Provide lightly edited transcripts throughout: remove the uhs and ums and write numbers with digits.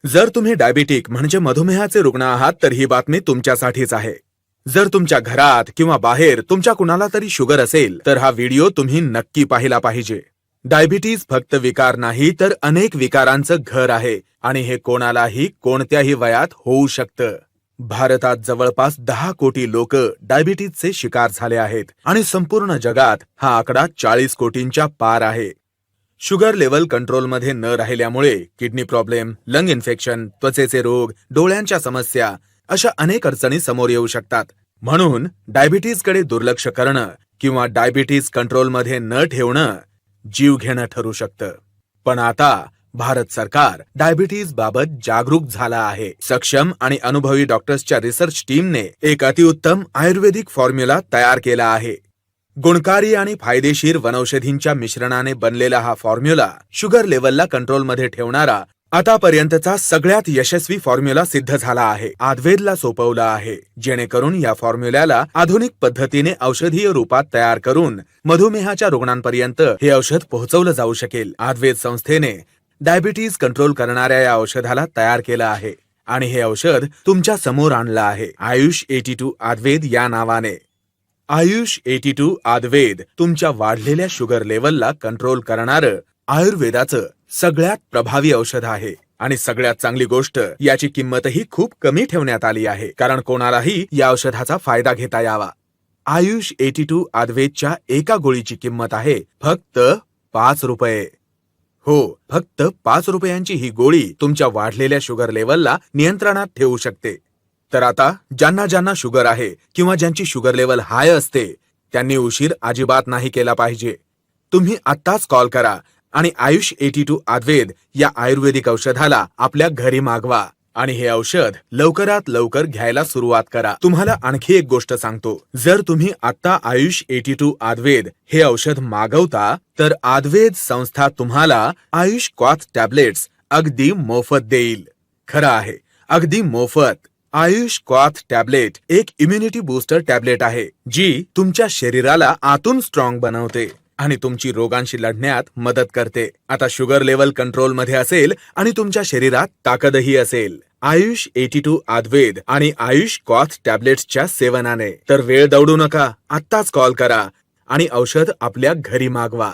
जर तुम्ही डायबिटिक म्हणजे मधुमेहाचे रुग्ण आहात तर ही बातमी तुमच्यासाठीच आहे. जर तुमच्या घरात किंवा बाहेर तुमच्या कुणाला तरी शुगर असेल तर हा व्हिडिओ तुम्ही नक्की पाहिला पाहिजे. डायबिटीज फक्त विकार नाही तर अनेक विकारांचं घर आहे आणि हे कोणालाही कोणत्याही वयात होऊ शकतं. भारतात जवळपास 10 कोटी लोक डायबिटीजचे शिकार झाले आहेत आणि संपूर्ण जगात हा आकडा 40 कोटींच्या पार आहे. शुगर लेवल कंट्रोलमध्ये न राहिल्यामुळे किडनी प्रॉब्लेम, लंग इन्फेक्शन, त्वचेचे रोग, डोळ्यांच्या समस्या अशा अनेक अडचणी समोर येऊ शकतात. म्हणून डायबिटीजकडे दुर्लक्ष करणं किंवा डायबिटीज कंट्रोलमध्ये न ठेवणं जीव घेणं ठरू शकतं. पण आता भारत सरकार डायबिटीज बाबत जागरूक झाला आहे. सक्षम आणि अनुभवी डॉक्टर्सच्या रिसर्च टीमने एक अतिउत्तम आयुर्वेदिक फॉर्म्युला तयार केला आहे. गुणकारी आणि फायदेशीर वनौषधींच्या मिश्रणाने बनलेला हा फॉर्म्युला शुगर लेवलला कंट्रोलमध्ये ठेवणारा आतापर्यंतचा सगळ्यात यशस्वी फॉर्म्युला सिद्ध झाला आहे. आयुर्वेदला सोपवला आहे, जेणेकरून या फॉर्म्युल्याला आधुनिक पद्धतीने औषधीय रूपात तयार करून मधुमेहाच्या रुग्णांपर्यंत हे औषध पोहोचवलं जाऊ शकेल. आयुर्वेद संस्थेने डायबिटीज कंट्रोल करणाऱ्या या औषधाला तयार केलं आहे आणि हे औषध तुमच्या समोर आणलं आहे आयुष 82 आयुर्वेद या नावाने. आयुष 82 आयुर्वेद तुमच्या वाढलेल्या शुगर लेवलला कंट्रोल करणारं आयुर्वेदाचं सगळ्यात प्रभावी औषध आहे. आणि सगळ्यात चांगली गोष्ट, याची किंमतही खूप कमी ठेवण्यात आली आहे, कारण कोणालाही या औषधाचा फायदा घेता यावा. आयुष 82 आयुर्वेदच्या एका गोळीची किंमत आहे फक्त 5 रुपये. हो, फक्त 5 रुपयांची ही गोळी तुमच्या वाढलेल्या शुगर लेवलला नियंत्रणात ठेवू शकते. तर आता ज्यांना ज्यांना शुगर आहे किंवा ज्यांची शुगर लेवल हाय असते त्यांनी उशीर अजिबात नाही केला पाहिजे. तुम्ही आत्ताच कॉल करा आणि आयुष 82 आयुर्वेद या आयुर्वेदिक औषधाला आपल्या घरी मागवा आणि हे औषध लवकरात लवकर घ्यायला सुरुवात करा. तुम्हाला आणखी एक गोष्ट सांगतो, जर तुम्ही आता आयुष 82 आयुर्वेद हे औषध मागवता तर आयुर्वेद संस्था तुम्हाला आयुष क्वाथ टॅबलेट्स अगदी मोफत देईल. खरं आहे, अगदी मोफत. आयुष क्वाथ टॅबलेट एक इम्युनिटी बूस्टर टॅबलेट आहे, जी तुमच्या शरीराला आतून स्ट्रॉंग बनवते आणि तुमची रोगांशी लढण्यात मदत करते. आता शुगर लेवल कंट्रोल मध्ये असेल आणि तुमच्या शरीरात ताकदही असेल. आयुष 82 आयुर्वेद आणि आयुष क्वाथ टॅबलेट्सच्या सेवनाने तर वेळ दौडू नका, आत्ताच कॉल करा आणि औषध आपल्या घरी मागवा.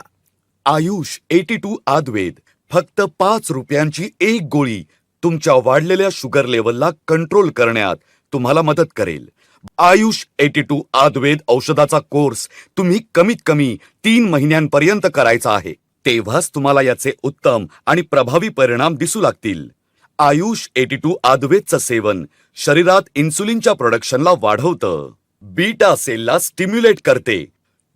आयुष 82 आयुर्वेद फक्त 5 रुपयांची एक गोळी तुमच्या वाढलेल्या शुगर लेवलला कंट्रोल करण्यात तुम्हाला मदत करेल. आयुष 82 आयुर्वेद औषधाचा कोर्स तुम्ही कमीत कमी 3 महिन्यांपर्यंत करायचा आहे. तेव्हाच तुम्हाला याचे उत्तम आणि प्रभावी परिणाम दिसू लागतील. आयुष 82 आयुर्वेदचं सेवन शरीरात इन्सुलिनच्या प्रोडक्शनला वाढवतं, बीटा सेलला स्टिम्युलेट करते,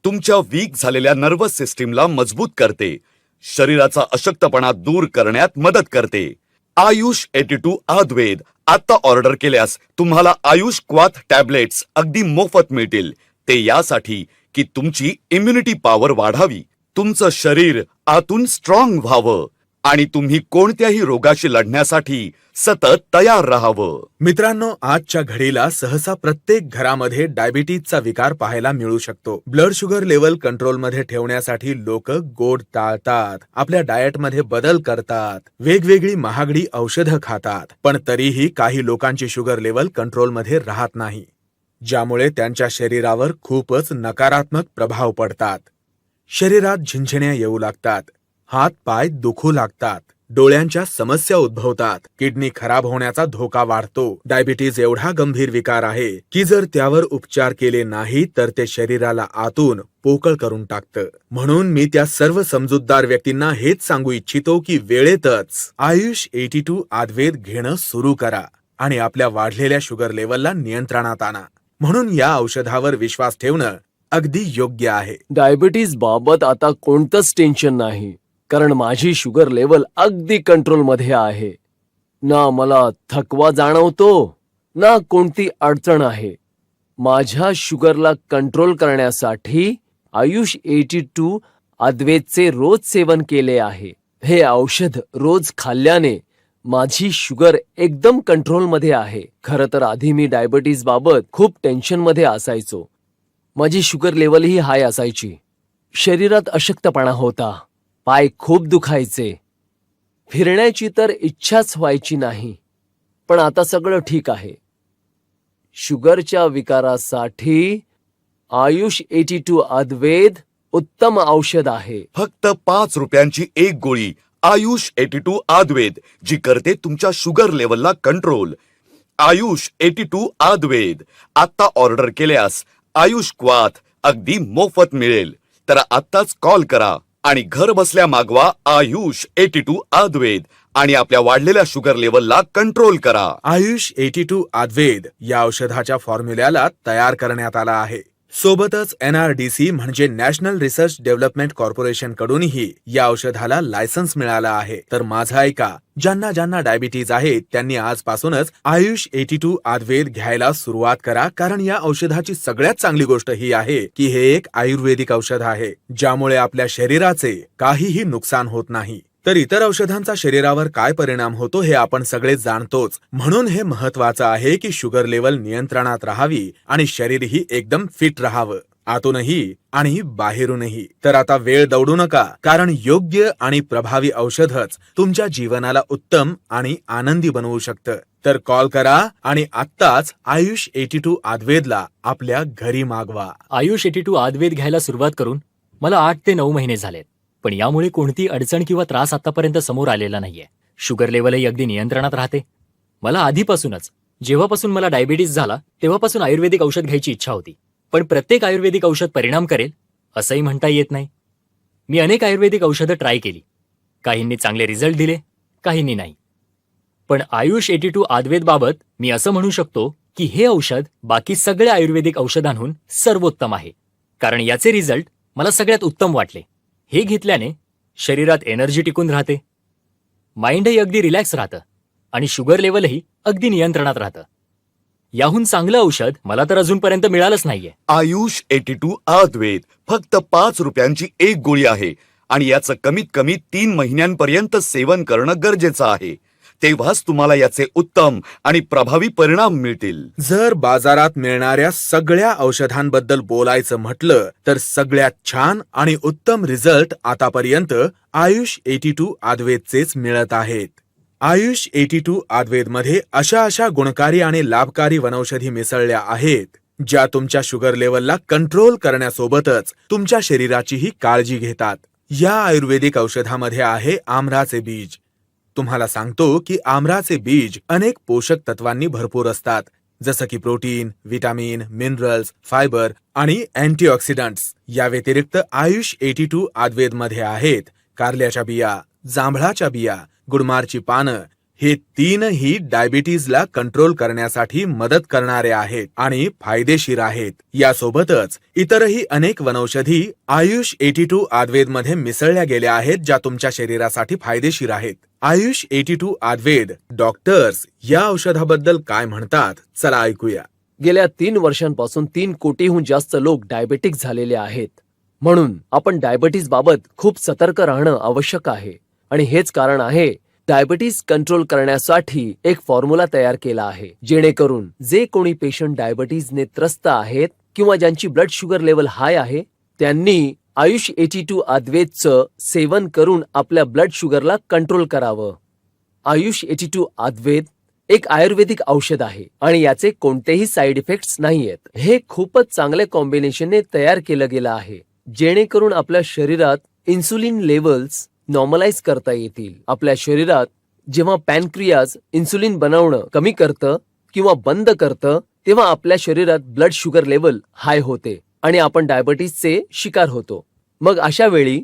तुमच्या वीक झालेल्या नर्वस सिस्टीमला मजबूत करते, शरीराचा अशक्तपणा दूर करण्यात मदत करते. आयुष 82 आयुर्वेद आता ऑर्डर केल्यास तुम्हाला आयुष क्वाथ टॅबलेट्स अगदी मोफत मिळतील. ते यासाठी की तुमची इम्युनिटी पॉवर वाढावी, तुमचं शरीर आतून स्ट्रॉंग व्हावं आणि तुम्ही कोणत्याही रोगाशी लढण्यासाठी सतत तयार राहावं. मित्रांनो, आजच्या घडीला सहसा प्रत्येक घरामध्ये डायबिटीजचा विकार पाहायला मिळू शकतो. ब्लड शुगर लेवल कंट्रोलमध्ये ठेवण्यासाठी लोक गोड टाळतात, आपल्या डाएटमध्ये बदल करतात, वेगवेगळी महागडी औषधं खातात, पण तरीही काही लोकांची शुगर लेवल कंट्रोलमध्ये राहत नाही, ज्यामुळे त्यांच्या शरीरावर खूपच नकारात्मक प्रभाव पडतात. शरीरात झिंझिण्या येऊ लागतात, हात पाय दुखू लागतात, डोळ्यांच्या समस्या उद्भवतात, किडनी खराब होण्याचा धोका वाढतो. डायबिटीज एवढा गंभीर विकार आहे की जर त्यावर उपचार केले नाही तर ते शरीराला आतून पोकळ करून टाकतं. म्हणून मी त्या सर्व समजूतदार व्यक्तींना हेच सांगू इच्छितो की वेळेतच आयुष 82 आयुर्वेद घेणं सुरू करा आणि आपल्या वाढलेल्या शुगर लेवलला नियंत्रणात आणा. म्हणून या औषधावर विश्वास ठेवणं अगदी योग्य आहे. डायबिटीज बाबत आता कोणतंच टेन्शन नाही, कारण माझी शुगर लेवल अगदी कंट्रोलमध्ये आहे. ना मला थकवा जाणवतो ना कोणती अडचण आहे. माझ्या शुगरला कंट्रोल करण्यासाठी आयुष 82 आयुर्वेदचे रोज सेवन केले आहे. हे औषध रोज खाल्ल्याने माझी शुगर एकदम कंट्रोलमध्ये आहे. खरं तर आधी मी डायबिटीज बाबत खूप टेन्शनमध्ये असायचो. माझी शुगर लेवलही हाय असायची, शरीरात अशक्तपणा होता, पाय खूप दुखायचे. फिरण्याची तर इच्छाच व्हायची नाही, पण आता सगळं ठीक आहे. शुगरच्या विकारासाठी आयुष 82 अद्वैत उत्तम औषध आहे. फक्त 5 रुपयांची एक गोळी आयुष 82 अद्वैत, जी करते तुमच्या शुगर लेवलला कंट्रोल. आयुष 82 अद्वैत. आता ऑर्डर केल्यास आयुष क्वाथ अगदी मोफत मिळेल. तर आत्ताच कॉल करा आणि घर बसल्या मागवा आयुष 82 अद्वैत आणि आपल्या वाढलेल्या शुगर लेवलला कंट्रोल करा. आयुष 82 अद्वैत या औषधाच्या फॉर्म्युल्याला तयार करण्यात आला आहे. सोबतच NRDC म्हणजे नॅशनल रिसर्च डेव्हलपमेंट कॉर्पोरेशन कडूनही या औषधाला लायसन्स मिळाला आहे. तर माझं ऐका, ज्यांना ज्यांना डायबिटीज आहे त्यांनी आजपासूनच आयुष 82 अद्वैत घ्यायला सुरुवात करा. कारण या औषधाची सगळ्यात चांगली गोष्ट ही आहे की हे एक आयुर्वेदिक औषध आहे, ज्यामुळे आपल्या शरीराचे काहीही नुकसान होत नाही. तर इतर औषधांचा शरीरावर काय परिणाम होतो हे आपण सगळे जाणतोच. म्हणून हे महत्वाचं आहे की शुगर लेवल नियंत्रणात राहावी आणि शरीरही एकदम फिट राहावं, आतूनही आणि बाहेरूनही. तर आता वेळ दौडू नका, कारण योग्य आणि प्रभावी औषधच तुमच्या जीवनाला उत्तम आणि आनंदी बनवू शकतं. तर कॉल करा आणि आत्ताच आयुष 82 अद्वैतला आपल्या घरी मागवा. आयुष 82 अद्वैत घ्यायला सुरुवात करून मला 8 ते 9 महिने झालेत, पण यामुळे कोणती अडचण किंवा त्रास आतापर्यंत समोर आलेला नाहीये. शुगर लेवलही अगदी नियंत्रणात राहते. मला आधीपासूनच, जेव्हापासून मला डायबिटीस झाला तेव्हापासून आयुर्वेदिक औषध घ्यायची इच्छा होती, पण प्रत्येक आयुर्वेदिक औषध परिणाम करेल असंही म्हणता येत नाही. मी अनेक आयुर्वेदिक औषधं ट्राय केली. काहींनी चांगले रिझल्ट दिले, काहींनी नाही. पण आयुष 82 अद्वैत बाबत मी असं म्हणू शकतो की हे औषध बाकी सगळ्या आयुर्वेदिक औषधांहून सर्वोत्तम आहे, कारण याचे रिझल्ट मला सगळ्यात उत्तम वाटले. हे घेतल्याने शरीरात एनर्जी टिकून राहते, माइंडही अगदी रिलॅक्स राहतं आणि शुगर लेवलही अगदी नियंत्रणात राहतं. याहून चांगलं औषध मला तर अजूनपर्यंत मिळालंच नाहीये. आयुष 82 अद्वैत फक्त 5 रुपयांची एक गोळी आहे आणि याचं कमीत कमी 3 महिन्यांपर्यंत सेवन करणं गरजेचं आहे. तेव्हाच तुम्हाला याचे उत्तम आणि प्रभावी परिणाम मिळतील. जर बाजारात मिळणाऱ्या सगळ्या औषधांबद्दल बोलायचं म्हटलं तर सगळ्यात छान आणि उत्तम रिझल्ट आतापर्यंत आयुष 82 अद्वैतचेच मिळत आहेत. आयुष 82 अद्वैत मध्ये अशा गुणकारी आणि लाभकारी वनौषधी मिसळल्या आहेत, ज्या तुमच्या शुगर लेवलला कंट्रोल करण्यासोबतच तुमच्या शरीराचीही काळजी घेतात. या आयुर्वेदिक औषधामध्ये आहे आमराचे बीज. तुम्हाला सांगतो की आमराचे बीज अनेक पोषक तत्वांनी भरपूर असतात, जसं की प्रोटीन, विटामिन, मिनरल्स, फायबर आणि अँटीऑक्सिडंट्स. या व्यतिरिक्त आयुष 82 अद्वैत मध्ये आहेत कारल्याच्या बिया, जांभळाच्या बिया, गुडमारची पानं. हे तीनही डायबिटीजला कंट्रोल करण्यासाठी मदत करणारे आहेत आणि फायदेशीर आहेत. यासोबतच इतरही अनेक वनौषधी आयुष 82 अद्वैत मध्ये मिसळल्या गेल्या आहेत, ज्या तुमच्या शरीरासाठी फायदेशीर आहेत. आयुष 82 अद्वैत डॉक्टर्स या औषधाबद्दल काय म्हणतात, चला ऐकूया. गेल्या 3 वर्षांपासून 3 कोटीहून जास्त लोक डायबेटिक झालेले आहेत. म्हणून आपण डायबिटीज बाबत खूप सतर्क राहणं आवश्यक आहे. आणि हेच कारण आहे डायबिटीज कंट्रोल करण्यासाठी एक फॉर्म्युला तयार केला आहे, जेणेकरून जे कोणी पेशंट डायबिटीजने त्रस्त आहेत किंवा ज्यांची ब्लड शुगर लेवल हाय आहे, त्यांनी आयुष 82 अद्वैतचं सेवन करून आपल्या ब्लड शुगरला कंट्रोल करावं. आयुष 82 अद्वैत एक आयुर्वेदिक औषध आहे आणि याचे कोणतेही साईड इफेक्ट्स नाहीयेत. हे खूपच चांगल्या कॉम्बिनेशनने तयार केलं गेलं आहे, जेणेकरून आपल्या शरीरात इन्सुलिन लेवल्स नॉर्मलाइज करता येतील. आपल्या शरीरात जेव्हा पॅनक्रियाज इन्सुलिन बनवणं कमी करतं किंवा बंद करतं, तेव्हा आपल्या शरीरात ब्लड शुगर लेवल हाय होते आणि आपण डायबिटीसचे शिकार होतो. मग अशा वेळी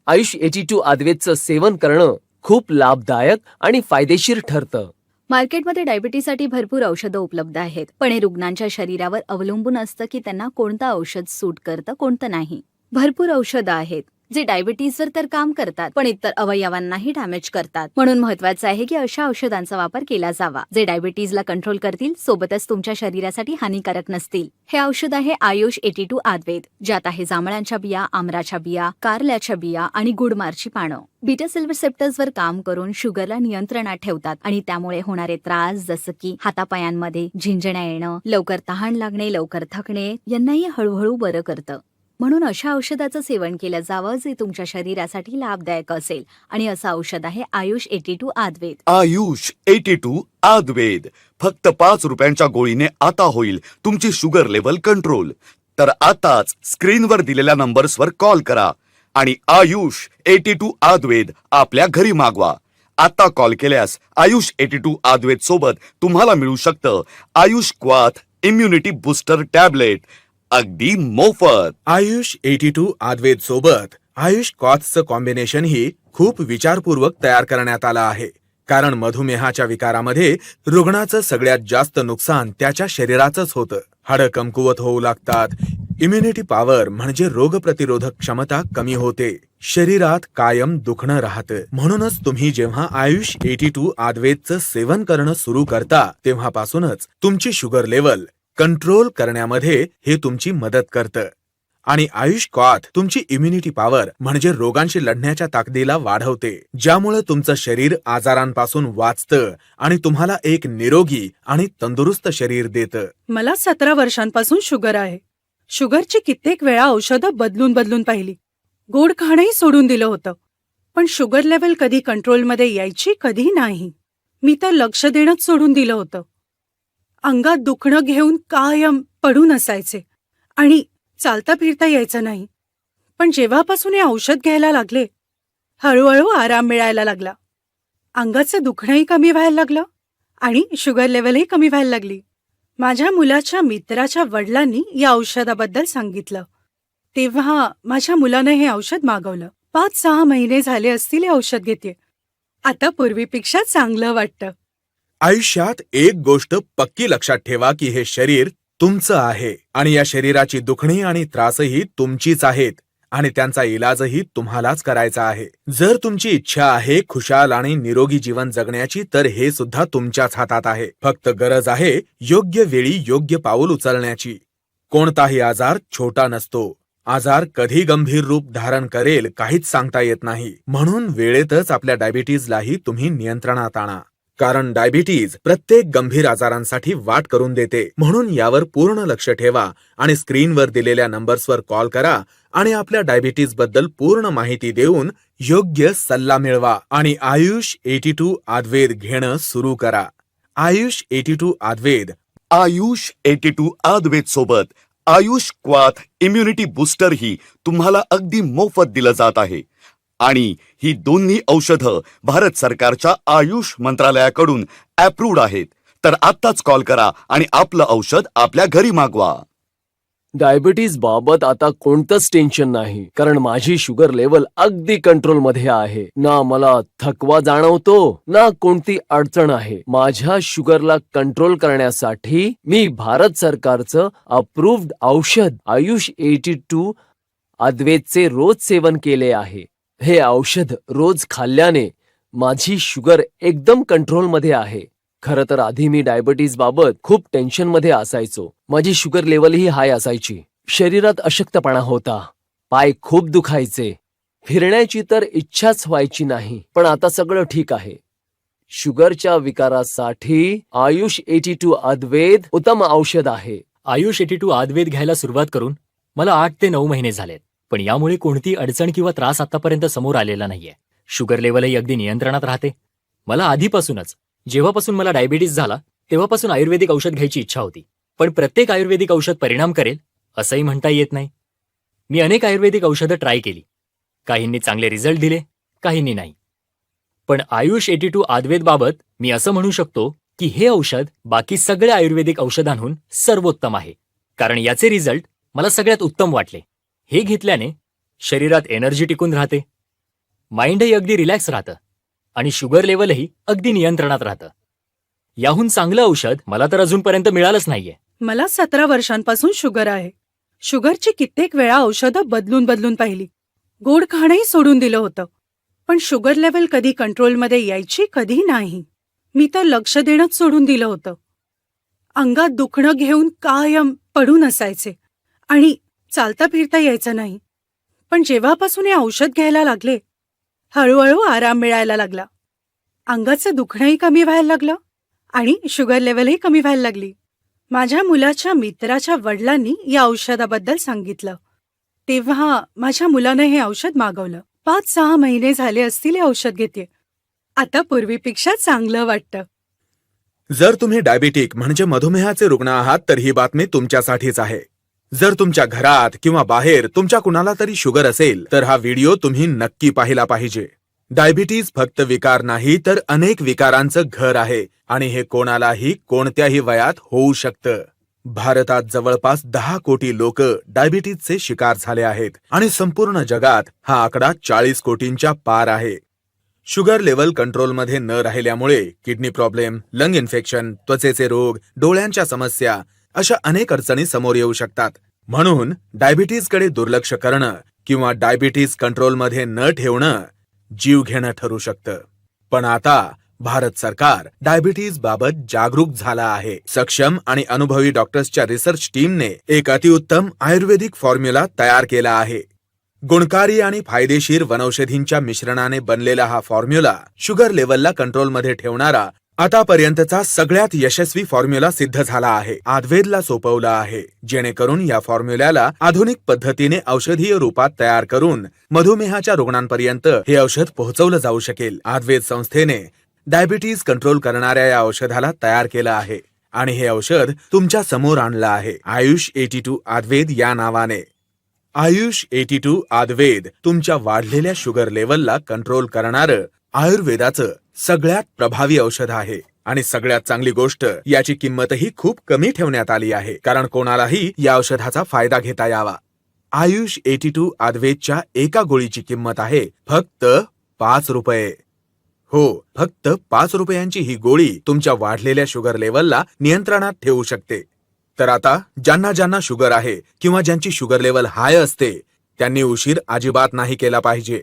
आयुष 82 अद्वैतचं सेवन करणं खूप लाभदायक आणि फायदेशीर ठरतं. मार्केटमध्ये डायबिटीजसाठी भरपूर औषधं उपलब्ध आहेत, पण हे रुग्णांच्या शरीरावर अवलंबून असतं की त्यांना कोणतं औषध सूट करतं, कोणतं नाही. भरपूर औषधं आहेत जे डायबिटीजवर तर काम करतात, पण इतर अवयवांनाही डॅमेज करतात. म्हणून महत्वाचं आहे की अशा औषधांचा वापर केला जावा जे डायबिटीजला कंट्रोल करतील, सोबतच तुमच्या शरीरासाठी हानिकारक नसतील. हे औषध आहे आयुष 82 अद्वैत, ज्यात आहे जांभळांच्या बिया, आमराच्या बिया, कारल्याच्या बिया आणि गुडमारची पानं. बीटा सेल रिसेप्टर्सवर काम करून शुगरला नियंत्रणात ठेवतात आणि त्यामुळे होणारे त्रास जसं की हातापायांमध्ये झिंजण्या येणं, लवकर तहान लागणे, लवकर थकणे यांनाही हळूहळू बरं करतं. म्हणून अशा औषधाचं सेवन केलं जावं जे तुमच्या शरीरासाठी लाभदायक असेल. आणि असं औषध आहे आयुष 82 आयुर्वेद. आयुष 82 आयुर्वेद. फक्त 5 रुपयांच्या गोळीने आता होईल तुमची शुगर लेवल कंट्रोल. तर आताच स्क्रीनवर दिलेल्या नंबर्सवर कॉल करा आणि आयुष 82 आयुर्वेद आपल्या घरी मागवा. आता कॉल केल्यास आयुष 82 आयुर्वेद सोबत तुम्हाला मिळू शकतं आयुष क्वाथ इम्युनिटी बूस्टर टॅबलेट अगदी मोफत. आयुष 82 आयुर्वेद सोबत आयुष कॉथचं कॉम्बिनेशन ही खूप विचारपूर्वक तयार करण्यात आलं आहे. कारण मधुमेहाच्या विकारामध्ये रुग्णाचं सगळ्यात जास्त नुकसान त्याच्या शरीराचंच होतं. हाडं कमकुवत होऊ लागतात, इम्युनिटी पॉवर म्हणजे रोगप्रतिरोधक क्षमता कमी होते, शरीरात कायम दुखणं राहतं. म्हणूनच तुम्ही जेव्हा आयुष 82 आयुर्वेदचं सेवन करणं सुरू करता तेव्हापासूनच तुमची शुगर लेवल कंट्रोल करण्यामध्ये हे तुमची मदत करतं. आणि आयुष कॉथ तुमची इम्युनिटी पॉवर म्हणजे रोगांशी लढण्याच्या ताकदीला वाढवते, ज्यामुळे तुमचं शरीर आजारांपासून वाचतं आणि तुम्हाला एक निरोगी आणि तंदुरुस्त शरीर देतं. मला 17 वर्षांपासून शुगर आहे. शुगरची कित्येक वेळा औषधं बदलून बदलून पाहिली. गोड खाणंही सोडून दिलं होतं. पण शुगर लेवल कधी कंट्रोलमध्ये यायची कधी नाही. मी तर लक्ष देणंच सोडून दिलं होतं. अंगात दुखणं घेऊन कायम पडून असायचे आणि चालता फिरता यायचं नाही. पण जेव्हापासून हे औषध घ्यायला लागले हळूहळू आराम मिळायला लागला. अंगाचं दुखणंही कमी व्हायला लागलं आणि शुगर लेवलही कमी व्हायला लागली. माझ्या मुलाच्या मित्राच्या वडिलांनी या औषधाबद्दल सांगितलं. तेव्हा माझ्या मुलानं हे औषध मागवलं. 5-6 महिने झाले असतील हे औषध घेतेय. आता पूर्वीपेक्षा चांगलं वाटतं. आयुष्यात एक गोष्ट पक्की लक्षात ठेवा की हे शरीर तुमचं आहे आणि या शरीराची दुखणी आणि त्रासही तुमचीच आहेत आणि त्यांचा इलाजही तुम्हालाच करायचा आहे. जर तुमची इच्छा आहे खुशाल आणि निरोगी जीवन जगण्याची तर हे सुद्धा तुमच्याच हातात आहे. फक्त गरज आहे योग्य वेळी योग्य पाऊल उचलण्याची. कोणताही आजार छोटा नसतो. आजार कधी गंभीर रूप धारण करेल काहीच सांगता येत नाही. म्हणून वेळेतच आपल्या डायबिटीजलाही तुम्ही नियंत्रणात आणा. कारण डायबिटीज प्रत्येक गंभीर आजारांसाठी वाट करून देते. म्हणून यावर पूर्ण लक्ष ठेवा आणि स्क्रीनवर दिलेल्या नंबर्सवर कॉल करा आणि आपल्या डायबिटीज बद्दल पूर्ण माहिती देऊन योग्य सल्ला मिळवा आणि आयुष 82 आयुर्वेद घेणं सुरू करा. आयुष 82 आयुर्वेद. आयुष 82 आयुर्वेद सोबत आयुष क्वाथ इम्युनिटी बूस्टर ही तुम्हाला अगदी मोफत दिलं जात आहे. आणि ही दोन्ही औषधं भारत सरकारच्या आयुष मंत्रालयाकडून अप्रूव्ड आहेत. तर आत्ताच कॉल करा आणि आपलं औषध आपल्या घरी मागवा. डायबिटीज बाबत आता कोणतंच टेन्शन नाही, कारण माझी शुगर लेवल अगदी कंट्रोलमध्ये आहे. ना मला थकवा जाणवतो ना कोणती अडचण आहे. माझ्या शुगरला कंट्रोल करण्यासाठी मी भारत सरकारचं अप्रूव्ड औषध आयुष 82 आयुर्वेदचे रोज सेवन केले आहे. हे औषध रोज खाल्ल्याने माझी शुगर एकदम कंट्रोलमध्ये आहे. खरं तर आधी मी डायबिटीज बाबत खूप टेन्शनमध्ये असायचो. माझी शुगर लेवलही हाय असायची. शरीरात अशक्तपणा होता, पाय खूप दुखायचे, फिरण्याची तर इच्छाच व्हायची नाही. पण आता सगळं ठीक आहे. शुगरच्या विकारासाठी आयुष 82 आयुर्वेद उत्तम औषध आहे. आयुष 82 आयुर्वेद घ्यायला सुरुवात करून मला 8 ते 9 महिने झालेत. पण यामुळे कोणती अडचण किंवा त्रास आतापर्यंत समोर आलेला नाहीये. शुगर लेवलही अगदी नियंत्रणात राहते. मला आधीपासूनच, जेव्हापासून मला डायबिटीस झाला तेव्हापासून आयुर्वेदिक औषध घ्यायची इच्छा होती. पण प्रत्येक आयुर्वेदिक औषध परिणाम करेल असंही म्हणता येत नाही. मी अनेक आयुर्वेदिक औषधं ट्राय केली. काहींनी चांगले रिझल्ट दिले, काहींनी नाही. पण आयुष 82 आयुर्वेद बाबत मी असं म्हणू शकतो की हे औषध बाकी सगळ्या आयुर्वेदिक औषधांहून सर्वोत्तम आहे. कारण याचे रिझल्ट मला सगळ्यात उत्तम वाटले. हे घेतल्याने शरीरात एनर्जी टिकून राहते, माइंडही अगदी रिलॅक्स राहतं आणि शुगर लेवलही अगदी नियंत्रणात राहतं. याहून चांगलं औषध मला तर अजूनपर्यंत मिळालंच नाहीये. मला 17 वर्षांपासून शुगर आहे. शुगरची कित्येक वेळा औषधं बदलून बदलून पाहिली. गोड खाणंही सोडून दिलं होतं. पण शुगर लेवल कधी कंट्रोलमध्ये यायची कधी नाही. मी तर लक्ष देणंच सोडून दिलं होतं. अंगात दुखणं घेऊन कायम पडून असायचे आणि चालता फिरता यायचं नाही. पण जेव्हापासून हे औषध घ्यायला लागले हळूहळू आराम मिळायला लागला. अंगाचं दुखणंही कमी व्हायला लागलं आणि शुगर लेवलही कमी व्हायला लागली. माझ्या मुलाच्या मित्राच्या वडिलांनी या औषधाबद्दल सांगितलं. तेव्हा माझ्या मुलानं हे औषध मागवलं. 5-6 महिने झाले असतील हे औषध घेतेय. आता पूर्वीपेक्षा चांगलं वाटतं. जर तुम्ही डायबिटिक म्हणजे मधुमेहाचे रुग्ण आहात तर ही बातमी तुमच्यासाठीच आहे. जर तुमच्या घरात किंवा बाहेर तुमच्या कुणाला तरी शुगर असेल तर हा व्हिडिओ तुम्ही नक्की पाहिला पाहिजे. डायबिटीज फक्त विकार नाही तर अनेक विकारांचं घर आहे आणि हे कोणालाही कोणत्याही वयात होऊ शकतं. भारतात जवळपास 10 कोटी लोक डायबिटीजचे शिकार झाले आहेत आणि संपूर्ण जगात हा आकडा 40 कोटींच्या पार आहे. शुगर लेवल कंट्रोलमध्ये न राहिल्यामुळे किडनी प्रॉब्लेम, लंग इन्फेक्शन, त्वचेचे रोग, डोळ्यांच्या समस्या अशा अनेक अडचणी समोर येऊ शकतात. म्हणून डायबिटीजकडे दुर्लक्ष करणं किंवा डायबिटीज कंट्रोलमध्ये न ठेवणं जीव घेणं ठरू शकतं. पण आता भारत सरकार डायबिटीज बाबत जागरूक झाला आहे. सक्षम आणि अनुभवी डॉक्टर्सच्या रिसर्च टीमने एक अतिउत्तम आयुर्वेदिक फॉर्म्युला तयार केला आहे. गुणकारी आणि फायदेशीर वनौषधींच्या मिश्रणाने बनलेला हा फॉर्म्युला शुगर लेवलला कंट्रोलमध्ये ठेवणारा आतापर्यंतचा सगळ्यात यशस्वी फॉर्म्युला सिद्ध झाला आहे. आयुर्वेदला सोपवला आहे, जेणेकरून या फॉर्म्युल्याला आधुनिक पद्धतीने औषधीय रूपात तयार करून मधुमेहाच्या रुग्णांपर्यंत हे औषध पोहोचवलं जाऊ शकेल. आयुर्वेद संस्थेने डायबिटीज कंट्रोल करणाऱ्या या औषधाला तयार केलं आहे आणि हे औषध तुमच्या समोर आणलं आहे आयुष 82 आयुर्वेद या नावाने. आयुष 82 आयुर्वेद तुमच्या वाढलेल्या शुगर लेवलला कंट्रोल करणारं आयुर्वेदाचं सगळ्यात प्रभावी औषध आहे. आणि सगळ्यात चांगली गोष्ट, याची किंमतही खूप कमी ठेवण्यात आली आहे, कारण कोणालाही या औषधाचा फायदा घेता यावा. आयुष 82 आयुर्वेदच्या एका गोळीची किंमत आहे फक्त 5 रुपये. हो, फक्त 5 रुपयांची ही गोळी तुमच्या वाढलेल्या शुगर लेवलला नियंत्रणात ठेवू शकते. तर आता ज्यांना ज्यांना शुगर आहे किंवा ज्यांची शुगर लेवल हाय असते त्यांनी उशीर अजिबात नाही केला पाहिजे.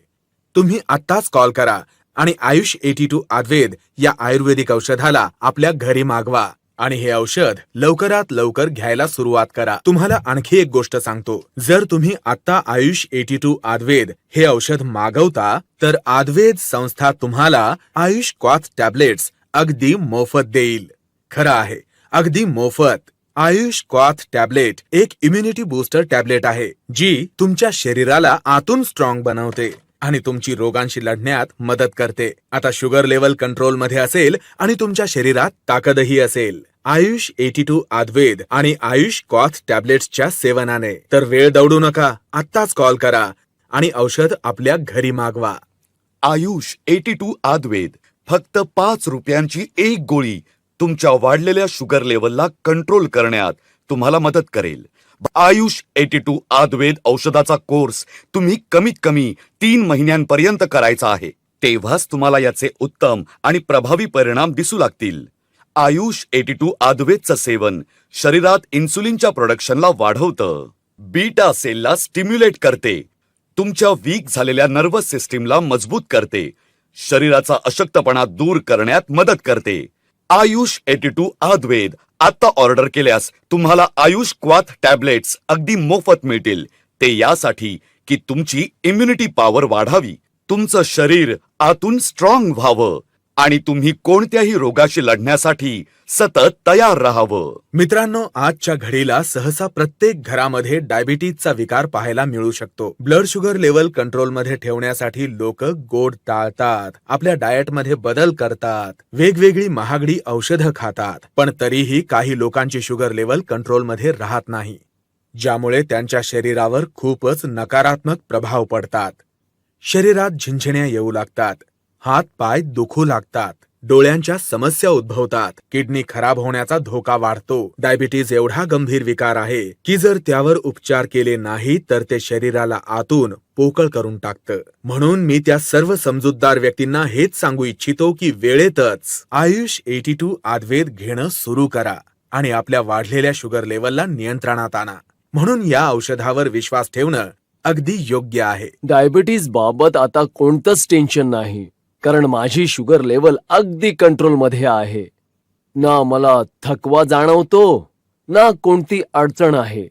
तुम्ही आत्ताच कॉल करा आणि आयुष 82 आयुर्वेद या आयुर्वेदिक औषधाला आपल्या घरी मागवा आणि हे औषध लवकरात लवकर घ्यायला सुरुवात करा. तुम्हाला आणखी एक गोष्ट सांगतो, जर तुम्ही आता आयुष 82 आयुर्वेद हे औषध मागवता तर आयुर्वेद संस्था तुम्हाला आयुष क्वाथ टॅबलेट्स अगदी मोफत देईल. खरं आहे, अगदी मोफत. आयुष क्वाथ टॅबलेट एक इम्युनिटी बूस्टर टॅबलेट आहे, जी तुमच्या शरीराला आतून स्ट्रॉंग बनवते आणि तुमची रोगांशी लढण्यात मदत करते. आता शुगर लेवल कंट्रोल मध्ये असेल आणि तुमच्या शरीरात ताकदही असेल. आयुष 82 आयुर्वेद आणि आयुष क्वाथ टॅबलेट्सच्या सेवनाने तर वेळ दौडू नका, आत्ताच कॉल करा आणि औषध आपल्या घरी मागवा. आयुष 82 आयुर्वेद फक्त 5 रुपयांची एक गोळी तुमच्या वाढलेल्या शुगर लेवलला कंट्रोल करण्यात तुम्हाला मदत करेल. आयुष 82 आयुर्वेद औषधाचा कोर्स तुम्ही कमीत कमी 3 महिन्यांपर्यंत करायचा आहे. तेव्हाच तुम्हाला याचे उत्तम आणि प्रभावी परिणाम दिसू लागतील. आयुष 82 आयुर्वेदचं सेवन शरीरात इन्सुलिनच्या प्रोडक्शनला वाढवतं, बीटा सेलला स्टिम्युलेट करते, तुमच्या वीक झालेल्या नर्वस सिस्टीमला मजबूत करते, शरीराचा अशक्तपणा दूर करण्यात मदत करते. आयुष 82 आयुर्वेद आता ऑर्डर केल्यास तुम्हाला आयुष क्वाथ टॅबलेट्स अगदी मोफत मिळतील. ते यासाठी की तुमची इम्युनिटी पॉवर वाढावी, तुमचं शरीर आतून स्ट्रॉंग व्हावं आणि तुम्ही कोणत्याही रोगाशी लढण्यासाठी सतत तयार राहावं. मित्रांनो, आजच्या घडीला सहसा प्रत्येक घरामध्ये डायबिटीजचा विकार पाहायला मिळू शकतो. ब्लड शुगर लेवल कंट्रोलमध्ये ठेवण्यासाठी लोक गोड टाळतात, आपल्या डाएटमध्ये बदल करतात, वेगवेगळी महागडी औषधं खातात, पण तरीही काही लोकांची शुगर लेवल कंट्रोलमध्ये राहत नाही, ज्यामुळे त्यांच्या शरीरावर खूपच नकारात्मक प्रभाव पडतात. शरीरात झिंझिण्या येऊ लागतात, हात पाय दुखू लागतात, डोळ्यांच्या समस्या उद्भवतात, किडनी खराब होण्याचा धोका वाढतो. डायबिटीज एवढा गंभीर विकार आहे की जर त्यावर उपचार केले नाही तर ते शरीराला आतून पोकळ करून टाकतं. म्हणून मी त्या सर्व समजूतदार व्यक्तींना हेच सांगू इच्छितो की वेळेतच आयुष 82 आयुर्वेद घेणं सुरू करा आणि आपल्या वाढलेल्या शुगर लेवलला नियंत्रणात आणा. म्हणून या औषधावर विश्वास ठेवणं अगदी योग्य आहे. डायबिटीज बाबत आता कोणतंच टेन्शन नाही, कारण माझी शुगर लेवल अगदी कंट्रोलमध्ये आहे. ना मला थकवा जाणवतो, ना कोणती अडचण आहे.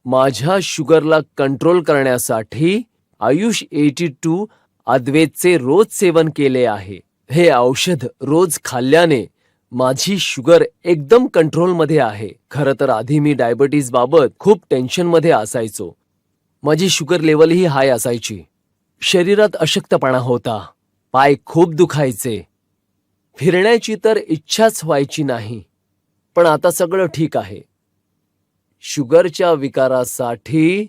माझ्या शुगरला कंट्रोल करण्यासाठी आयुष 82 आयुर्वेदचे रोज सेवन केले आहे. हे औषध रोज खाल्ल्याने माझी शुगर एकदम कंट्रोलमध्ये आहे. खरं तर आधी मी डायबिटीज बाबत खूप टेन्शनमध्ये असायचो. माझी शुगर लेवलही हाय असायची. शरीरात अशक्तपणा होता. पाय खूप दुखायचे. फिरण्याची तर इच्छाच व्हायची नाही. पण आता सगळं ठीक आहे. शुगरच्या विकारासाठी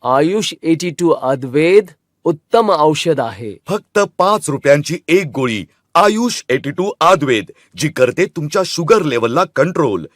आयुष 82 अद्वैत उत्तम औषध आहे. फक्त 5 रुपयांची एक गोळी आयुष 82 अद्वैत, जी करते तुमच्या शुगर लेवलला कंट्रोल.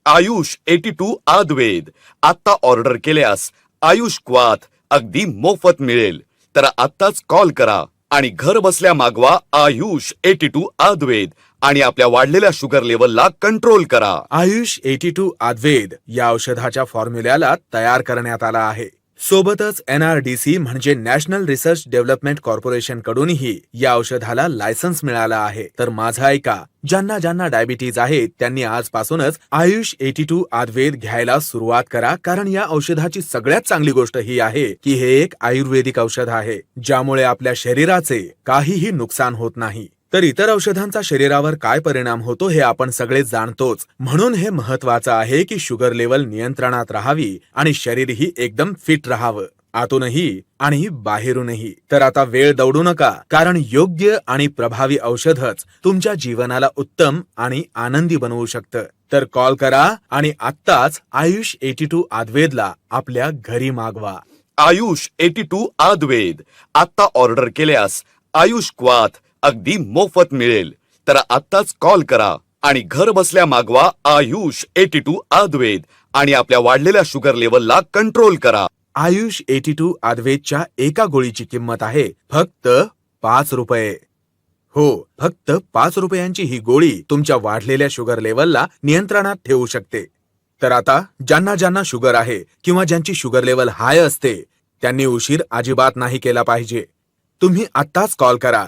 आयुष 82 अद्वैत. आता ऑर्डर केल्यास आयुष क्वाथ अगदी मोफत मिळेल. तर आत्ताच कॉल करा आणि घर बसल्या मागवा आयुष 82 अद्वैत आणि आपल्या वाढलेल्या शुगर लेवलला कंट्रोल करा. आयुष 82 अद्वैत या औषधाच्या फॉर्म्युल्याला तयार करण्यात आला आहे. सोबतच NRDC म्हणजे नॅशनल रिसर्च डेव्हलपमेंट कॉर्पोरेशन कडूनही या औषधाला लायसन्स मिळाला आहे. तर माझं ऐका, ज्यांना ज्यांना डायबिटीज आहे त्यांनी आजपासूनच आयुष 82 अद्वैत घ्यायला सुरुवात करा. कारण या औषधाची सगळ्यात चांगली गोष्ट ही आहे की हे एक आयुर्वेदिक औषध आहे, ज्यामुळे आपल्या शरीराचे काहीही नुकसान होत नाही. तर इतर औषधांचा शरीरावर काय परिणाम होतो हे आपण सगळे जाणतोच. म्हणून हे महत्वाचं आहे की शुगर लेवल नियंत्रणात राहावी आणि शरीरही एकदम फिट राहावं, आतूनही आणि बाहेरूनही. तर आता वेळ दौडू नका, कारण योग्य आणि प्रभावी औषधच तुमच्या जीवनाला उत्तम आणि आनंदी बनवू शकतं. तर कॉल करा आणि आत्ताच आयुष 82 अद्वैतला आपल्या घरी मागवा. आयुष 82 अद्वैत. आता ऑर्डर केल्यास आयुष क्वाथ अगदी मोफत मिळेल. तर आत्ताच कॉल करा आणि घर बसल्या मागवा आयुष 82 अद्वैत आणि आपल्या वाढलेल्या शुगर लेवलला कंट्रोल करा. आयुष 82 अद्वैतच्या एका गोळीची किंमत आहे फक्त 5 रुपये. हो, फक्त 5 रुपयांची ही गोळी तुमच्या वाढलेल्या शुगर लेवलला नियंत्रणात ठेवू शकते. तर आता ज्यांना ज्यांना शुगर आहे किंवा ज्यांची शुगर लेवल हाय असते त्यांनी उशीर अजिबात नाही केला पाहिजे. तुम्ही आत्ताच कॉल करा